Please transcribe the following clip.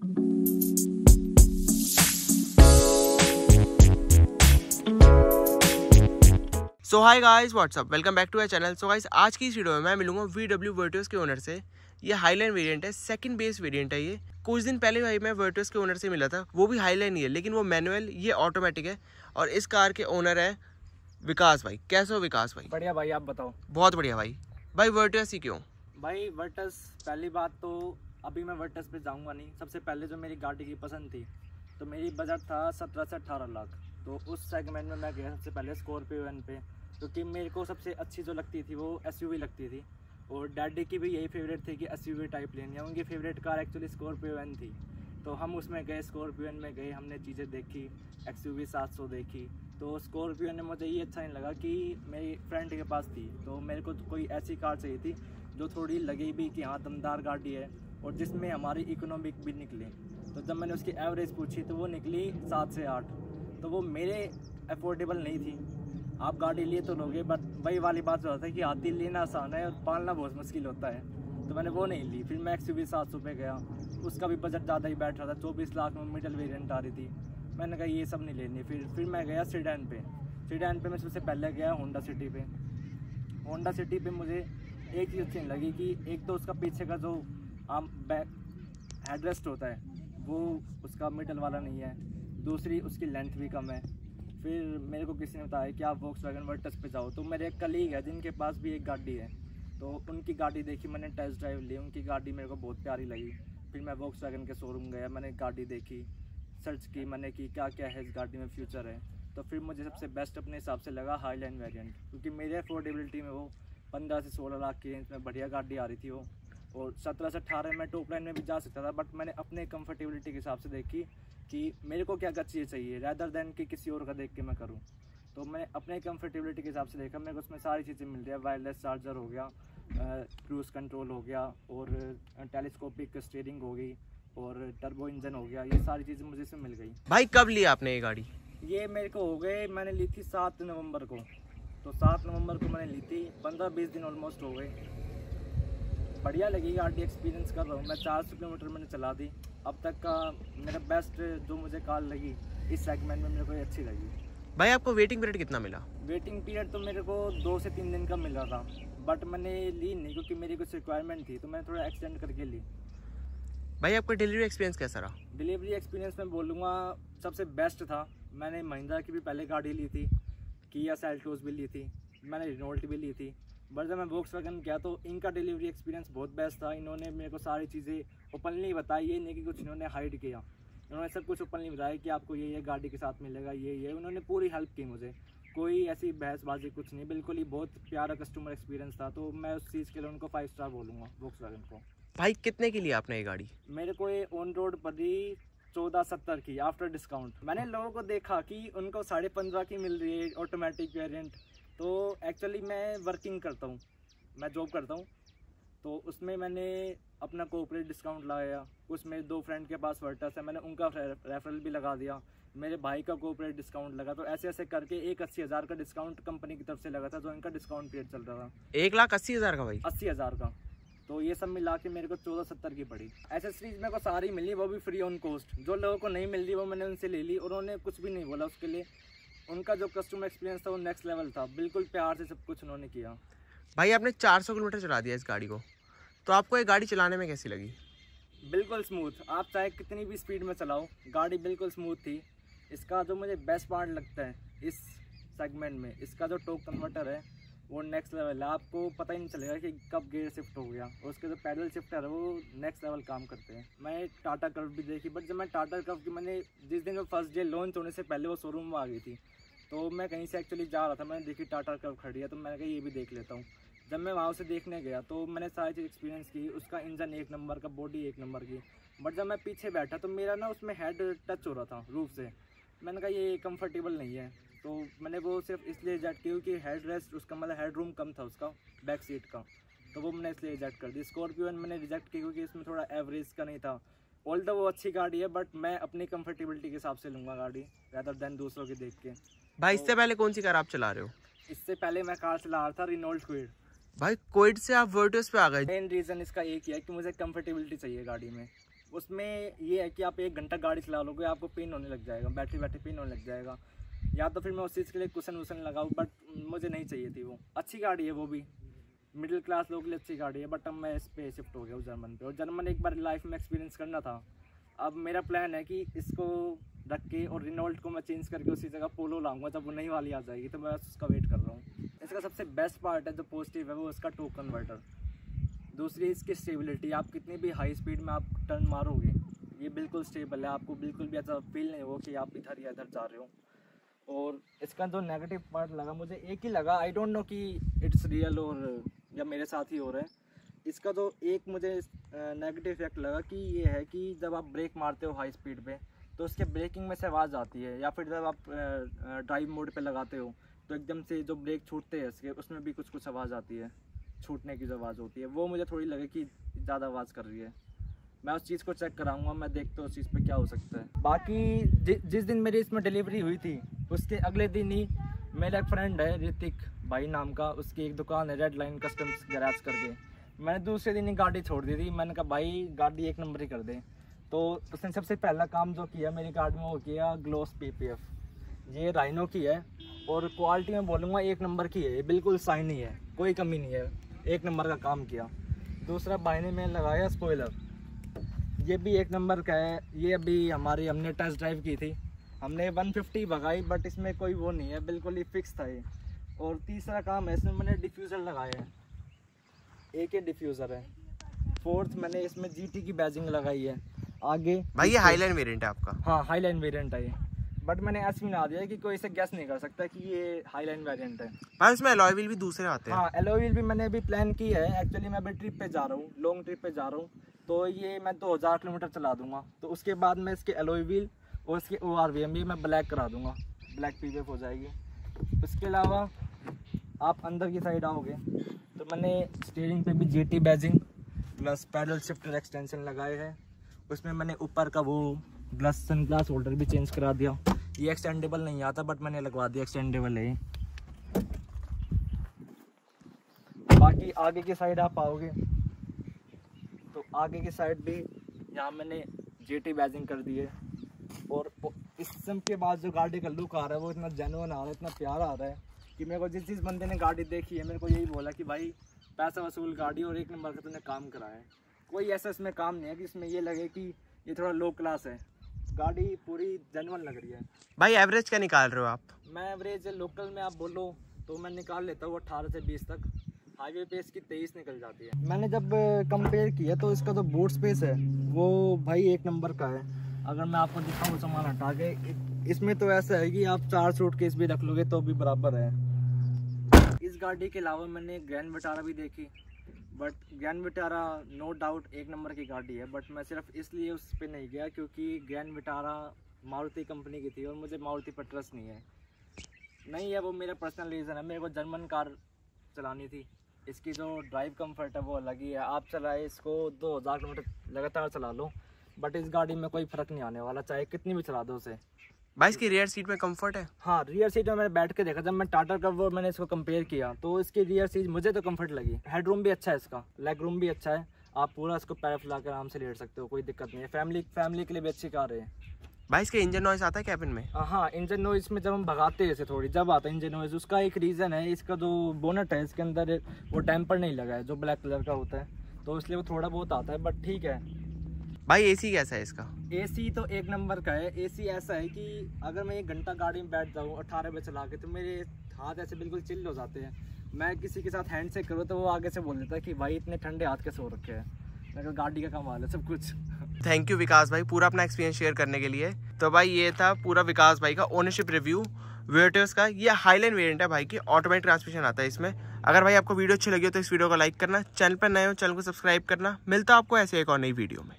So hi guys, what's up, welcome back to our channel. So guys, आज की इस video में मैं मिलूंगा VW वर्टियोस के ओनर से। ये हाईलाइन वेरिएंट है, सेकंड बेस वेरिएंट है। ये कुछ दिन पहले भाई मैं वर्टियोस के ओनर से मिला था, वो भी हाईलाइन ही है, लेकिन वो मैनुअल, ये ऑटोमेटिक है। और इस कार के ओनर है विकास भाई। कैसे हो विकास भाई? बढ़िया भाई, आप बताओ। बहुत बढ़िया भाई। भाई वर्टियोस ही क्यों? भाई वर्टस, पहली बात तो अभी मैं वर्टस पे जाऊंगा नहीं। सबसे पहले जो मेरी गाड़ी की पसंद थी, तो मेरी बजट था 17 से 18 लाख। तो उस सेगमेंट में मैं गया सबसे पहले स्कॉर्पियो एन पे, क्योंकि मेरे को सबसे अच्छी जो लगती थी वो SUV लगती थी। और डैडी की भी यही फेवरेट थी कि SUV टाइप लेनी है। उनकी favourite car actually Scorpio N थी। तो हम उसमें गए, स्कॉर्पियो एन में गए, हमने चीज़ें देखी, XUV 700 देखी। तो स्कॉर्पियो ने मुझे ये अच्छा नहीं लगा कि मेरी फ्रेंड के पास थी, तो मेरे को कोई ऐसी कार चाहिए थी जो थोड़ी लगे भी कि हाँ दमदार गाड़ी है और जिसमें हमारी इकोनॉमिक भी निकले। तो जब मैंने उसकी एवरेज पूछी तो वो निकली 7 से 8। तो वो मेरे अफोर्डेबल नहीं थी। आप गाड़ी लिए तो लोगे, बट वही वाली बात हो रहा था कि हाथी लेना आसान है और पालना बहुत मुश्किल होता है। तो मैंने वो नहीं ली। फिर मैं XUV 700 पे गया, उसका भी बजट ज़्यादा ही बैठ रहा था, 24 लाख में मिडल वेरिएंट आ रही थी। मैंने कहा ये सब नहीं लेनी। फिर मैं गया सीडान पे। सीडान पे मैं सबसे पहले गया होंडा सिटी पे। होंडा सिटी पे मुझे एक चीज़ अच्छी नहीं लगी कि एक तो उसका पीछे का जो आम बैक हेडरेस्ट होता है वो उसका मिडल वाला नहीं है, दूसरी उसकी लेंथ भी कम है। फिर मेरे को किसी ने बताया कि आप वॉक्सवैगन वर्टस पे जाओ। तो मेरे एक कलीग है जिनके पास भी एक गाड़ी है, तो उनकी गाड़ी देखी, मैंने टेस्ट ड्राइव ली, उनकी गाड़ी मेरे को बहुत प्यारी लगी। फिर मैं वॉक्सवैगन के शोरूम गया, मैंने गाड़ी देखी, सर्च की मैंने कि क्या क्या है इस गाड़ी में फ्यूचर है। तो फिर मुझे सबसे बेस्ट अपने हिसाब से लगा हाईलाइन वेरिएंट, क्योंकि मेरे अफोर्डेबिलिटी में वो 15 से 16 लाख की रेंज में बढ़िया गाड़ी आ रही थी वो। और 17 से 18 में टॉप लाइन में भी जा सकता था, बट मैंने अपने कंफर्टेबिलिटी के हिसाब से देखी कि मेरे को क्या क्या चीज़ें चाहिए, रैदर देन कि किसी और का देख के मैं करूँ। तो मैं अपने कंफर्टेबिलिटी के हिसाब से देखा, मेरे को उसमें सारी चीज़ें मिल रही है। वायरलेस चार्जर हो गया, क्रूज़ कंट्रोल हो गया, और टेलीस्कोपिक स्टीयरिंग हो गई, और टर्बो इंजन हो गया। ये सारी चीज़ें मुझे इसमें मिल गई। भाई कब लिया आपने ये गाड़ी? ये मेरे को हो गए, मैंने ली थी 7 नवंबर को। तो 7 नवंबर को मैंने ली थी, 15-20 दिन ऑलमोस्ट हो गए। बढ़िया लगी गाड़ी, एक्सपीरियंस कर रहा हूँ मैं। 400 किलोमीटर मैंने चला दी। अब तक का मेरा बेस्ट जो मुझे कार लगी इस सेगमेंट में, मेरे को ये अच्छी लगी। भाई आपको वेटिंग पीरियड कितना मिला? वेटिंग पीरियड तो मेरे को 2 से 3 दिन का मिल रहा था, बट मैंने ली नहीं क्योंकि मेरी कुछ रिक्वायरमेंट थी, तो मैंने थोड़ा एक्सटेंड करके ली। भाई आपका डिलीवरी एक्सपीरियंस कैसा रहा? डिलीवरी एक्सपीरियंस मैं बोलूँगा सबसे बेस्ट था। मैंने महिंद्रा की भी पहले गाड़ी ली थी, किया सेल्टोस भी ली थी, मैंने रिनोल्ट भी ली थी। बट जब मैं वॉक्सवैगन गया तो इनका डिलीवरी एक्सपीरियंस बहुत बेस्ट था। इन्होंने मेरे को सारी चीज़ें ओपनली बताई, ये नहीं कि कुछ इन्होंने हाइड किया। इन्होंने सब कुछ ओपनली बताया कि आपको ये गाड़ी के साथ मिलेगा, ये उन्होंने पूरी हेल्प की मुझे। कोई ऐसी बहसबाजी कुछ नहीं, बिल्कुल ही बहुत प्यारा कस्टमर एक्सपीरियंस था। तो मैं उस चीज़ के लिए उनको 5 स्टार बोलूँगा वॉक्सवैगन को। भाई कितने की लिया आपने ये गाड़ी? मेरे को ये ऑन रोड पड़ी 1470 की आफ्टर डिस्काउंट। मैंने लोगों को देखा कि उनको 15.5 की मिल रही है ऑटोमेटिक वेरिएंट। तो एक्चुअली मैं वर्किंग करता हूँ, मैं जॉब करता हूँ, तो उसमें मैंने अपना कोऑपरेट डिस्काउंट लगाया। उसमें 2 फ्रेंड के पास वर्टस है, मैंने उनका रेफरल भी लगा दिया। मेरे भाई का कोऑपरेट डिस्काउंट लगा। तो ऐसे ऐसे करके एक 80,000 का डिस्काउंट कंपनी की तरफ से लगा था, जो इनका डिस्काउंट पीरियड चल रहा था। 1,80,000 का भाई? 80,000 का। तो ये सब मिला के मेरे को 1470 की पड़ी। एसेसरीज मेरे को सारी मिली, वो भी फ्री ऑन कॉस्ट। जो लोगों को नहीं मिल रही वो मैंने उनसे ले ली, और उन्होंने कुछ भी नहीं बोला उसके लिए। उनका जो कस्टमर एक्सपीरियंस था वो नेक्स्ट लेवल था, बिल्कुल प्यार से सब कुछ उन्होंने किया। भाई आपने 400 किलोमीटर चला दिया इस गाड़ी को, तो आपको ये गाड़ी चलाने में कैसी लगी? बिल्कुल स्मूथ। आप चाहे कितनी भी स्पीड में चलाओ, गाड़ी बिल्कुल स्मूथ थी। इसका जो मुझे बेस्ट पार्ट लगता है इस सेगमेंट में, इसका जो टॉर्क कन्वर्टर है वो नेक्स्ट लेवल है। आपको पता ही नहीं चलेगा कि कब गियर शिफ्ट हो गया। और उसके जो पैडल शिफ्टर है वो नेक्स्ट लेवल काम करते हैं। मैं टाटा कर्व भी देखी, बट जब मैं टाटा कर्व की मैंने जिस दिन फर्स्ट डे लॉन्च होने से पहले वो शोरूम में आ गई थी, तो मैं कहीं से एक्चुअली जा रहा था, मैंने देखी टाटा कर्व खड़ी है, तो मैंने कहा ये भी देख लेता हूँ। जब मैं वहाँ से देखने गया तो मैंने सारी चीज़ एक्सपीरियंस की। उसका इंजन 1 नंबर का, बॉडी 1 नंबर की। बट जब मैं पीछे बैठा तो मेरा ना उसमें हेड टच हो रहा था रूफ से। मैंने कहा ये कंफर्टेबल नहीं है, तो मैंने वो सिर्फ इसलिए रिजेक्ट की क्योंकि हेड रेस्ट उसका मतलब हेड रूम कम था उसका बैक सीट का, तो वो मैंने इसलिए रिजेक्ट कर दी। स्कॉर्पियो मैंने रिजेक्ट की क्योंकि इसमें थोड़ा एवरेज का नहीं था। ऑल्दो वो अच्छी गाड़ी है, बट मैं अपनी कंफर्टेबिलिटी के हिसाब से लूँगा गाड़ी, रैदर देन दूसरों की देख के। भाई इससे पहले कौन सी कार आप चला रहे हो? इससे पहले मैं कार चला रहा था रिनोल्ट क्विड। भाई क्विड से आप वर्टियोस पे आ गए। मेन रीज़न इसका एक ही है कि मुझे कंफर्टेबिलिटी चाहिए गाड़ी में। उसमें ये है कि आप 1 घंटा गाड़ी चला लोगे, आपको पेन होने लग जाएगा, बैठे बैठे पेन होने लग जाएगा। या तो फिर मैं उस चीज़ के लिए कुशन वुशन लगाऊँ, बट मुझे नहीं चाहिए थी वो। अच्छी गाड़ी है वो भी, मिडिल क्लास लोगों के लिए अच्छी गाड़ी है, बट अब मैं इस पे शिफ्ट हो गया हूँ जर्मन पे। और जर्मन एक बार लाइफ में एक्सपीरियंस करना था। अब मेरा प्लान है कि इसको रख के और रिनोल्ट को मैं चेंज करके उसी जगह पोलो लाऊंगा जब वो नई वाली आ जाएगी, तो मैं उसका वेट कर रहा हूँ। इसका सबसे बेस्ट पार्ट है जो पॉजिटिव है वो इसका टॉर्क कन्वर्टर। दूसरी इसकी स्टेबिलिटी, आप कितनी भी हाई स्पीड में आप टर्न मारोगे ये बिल्कुल स्टेबल है, आपको बिल्कुल भी ऐसा फील नहीं हो कि आप इधर या इधर जा रहे हो। और इसका जो नेगेटिव पार्ट लगा मुझे एक ही लगा, आई डोंट नो कि इट्स रियल और या मेरे साथ ही हो रहा है। इसका जो एक मुझे नेगेटिव इफेक्ट लगा कि ये है कि जब आप ब्रेक मारते हो हाई स्पीड पे तो उसके ब्रेकिंग में से आवाज़ आती है, या फिर जब आप ड्राइव मोड पे लगाते हो तो एकदम से जो ब्रेक छूटते हैं इसके उसमें भी कुछ आवाज़ आती है, छूटने की जो आवाज़ होती है वो मुझे थोड़ी लगे कि ज़्यादा आवाज़ कर रही है। मैं उस चीज़ को चेक कराऊंगा, मैं देखता हूँ उस चीज़ पे क्या हो सकता है। बाकी जिस दिन मेरी इसमें डिलीवरी हुई थी उसके अगले दिन ही मेरा एक फ्रेंड है ऋतिक भाई नाम का, उसकी एक दुकान है रेड लाइन कस्टम्स गैराज करके। मैंने दूसरे दिन ही गाड़ी छोड़ दी थी, मैंने कहा भाई गाड़ी 1 नंबर ही कर दे। तो उसने सबसे पहला काम जो किया मेरी गाड़ी में वो किया ग्लोस PPF। ये राइनो की है और क्वालिटी में बोलूँगा 1 नंबर की है, ये बिल्कुल शाइनी है, कोई कमी नहीं है, 1 नंबर का काम किया। दूसरा भाई ने मैंने लगाया स्पॉइलर, ये भी 1 नंबर का है। ये अभी हमने टेस्ट ड्राइव की थी, हमने 150 भगाई, बट इसमें कोई वो नहीं है, बिल्कुल ही फिक्स था ये। और तीसरा काम है इसमें मैंने डिफ्यूज़र लगाया है, एक ही डिफ्यूज़र है। फोर्थ मैंने इसमें GT की बैजिंग लगाई है आगे। भाई ये हाईलाइन वेरिएंट है आपका? हाँ हाईलाइन वेरिएंट है ये, बट मैंने ऐसे बना दिया है कि कोई इसे गैस नहीं कर सकता कि ये हाईलाइन वेरिएंट है। भाई उसमें अलॉय व्हील भी दूसरे आते हैं? हाँ अलॉय व्हील भी मैंने अभी प्लान की है। एक्चुअली मैं अभी ट्रिप पे जा रहा हूँ, लॉन्ग ट्रिप पे जा रहा हूँ, तो ये मैं 2000 किलोमीटर चला दूंगा, तो उसके बाद मैं इसके अलॉय व्हील और इसके ORVM भी मैं ब्लैक करा दूंगा, ब्लैक PPF हो जाएगी। उसके अलावा आप अंदर की साइड आओगे तो मैंने स्टीयरिंग पे भी GT badging plus pedal shifter extension लगाए हैं। उसमें मैंने ऊपर का वो ग्लास सन ग्लास होल्डर भी चेंज करा दिया। ये एक्सटेंडेबल नहीं आता बट मैंने लगवा दिया, एक्सटेंडेबल है। बाकी आगे की साइड आप आओगे तो आगे की साइड भी यहाँ मैंने GT बैजिंग कर दी है। और इस सब के बाद जो गाड़ी का लुक आ रहा है वो इतना जेन्युइन आ रहा है, इतना प्यारा आ रहा है कि मेरे को जिस बंदे ने गाड़ी देखी है मेरे को यही बोला कि भाई पैसा वसूल गाड़ी और 1 नंबर का तूने काम कराया है। कोई ऐसा इसमें काम नहीं है कि इसमें ये लगे कि ये थोड़ा लो क्लास है, गाड़ी पूरी जेन्युइन लग रही है। भाई एवरेज क्या निकाल रहे हो आप? मैं एवरेज लोकल में आप बोलो तो मैं निकाल लेता हूँ 18 से 20 तक, हाईवे पे इसकी 23 निकल जाती है। मैंने जब कंपेयर किया तो इसका जो बूट स्पेस है वो भाई 1 नंबर का है। अगर मैं आपको दिखाऊँ सामान हटा के, इसमें तो ऐसा है कि आप 4 सूटकेस भी रख लोगे तो भी बराबर है। इस गाड़ी के अलावा मैंने ग्रैंड विटारा भी देखी, but Grand Vitara no doubt 1 number की गाड़ी है, बट मैं सिर्फ इसलिए उस पर नहीं गया क्योंकि ग्रैंड विटारा मारुति कंपनी की थी और मुझे मारुति पर ट्रस्ट नहीं है, वो मेरा पर्सनल रीज़न है। मेरे को जर्मन कार चलानी थी, इसकी जो ड्राइव कंफर्ट है वो अलग ही है। आप चलाए इसको 2000 किलोमीटर लगातार चला लो, बट इस गाड़ी में कोई फ़र्क नहीं आने वाला, चाहे कितनी भी चला दो उसे। भाई इसकी रियर सीट में कंफर्ट है? हाँ रियर सीट में मैंने बैठ के देखा, जब मैं टाटा का वो मैंने इसको कंपेयर किया तो इसकी रियर सीट मुझे तो कंफर्ट लगी। हेड रूम भी अच्छा है इसका, लेग रूम भी अच्छा है, आप पूरा इसको पैर फैला कर आराम से लेट सकते हो, कोई दिक्कत नहीं है। फैमिली के लिए भी अच्छी कार है। भाई इसके इंजन नॉइस आता है कैबिन में? हाँ इंजन नॉइस में जब हम भगाते हैं इसे थोड़ी जब आता है इंजन नॉइस, उसका एक रीज़न है इसका जो बोनट है इसके अंदर वो टेम्पर नहीं लगा है जो ब्लैक कलर का होता है, तो इसलिए वो थोड़ा बहुत आता है, बट ठीक है। भाई AC कैसा है इसका? AC तो 1 नंबर का है। AC ऐसा है कि अगर मैं 1 घंटा गाड़ी में बैठ जाऊँ 18 बजे चला के तो मेरे हाथ ऐसे बिल्कुल चिल्ल हो जाते हैं। मैं किसी के साथ हैंड शेक करूँ तो वो आगे से बोल देता है कि भाई इतने ठंडे हाथ कैसे हो रखे हैं। मैं गाड़ी का कमाल है सब कुछ। थैंक यू विकास भाई पूरा अपना एक्सपीरियंस शेयर करने के लिए। तो भाई ये था पूरा विकास भाई का ओनरशिप रिव्यू वर्टियस का। ये हाईलाइन वेरिएंट है भाई की, ऑटोमेटिक ट्रांसमिशन आता है इसमें। अगर भाई आपको वीडियो अच्छी लगी हो तो इस वीडियो को लाइक करना, चैनल पर नए हो चैनल को सब्सक्राइब करना। मिलता है आपको ऐसे एक और नई वीडियो में।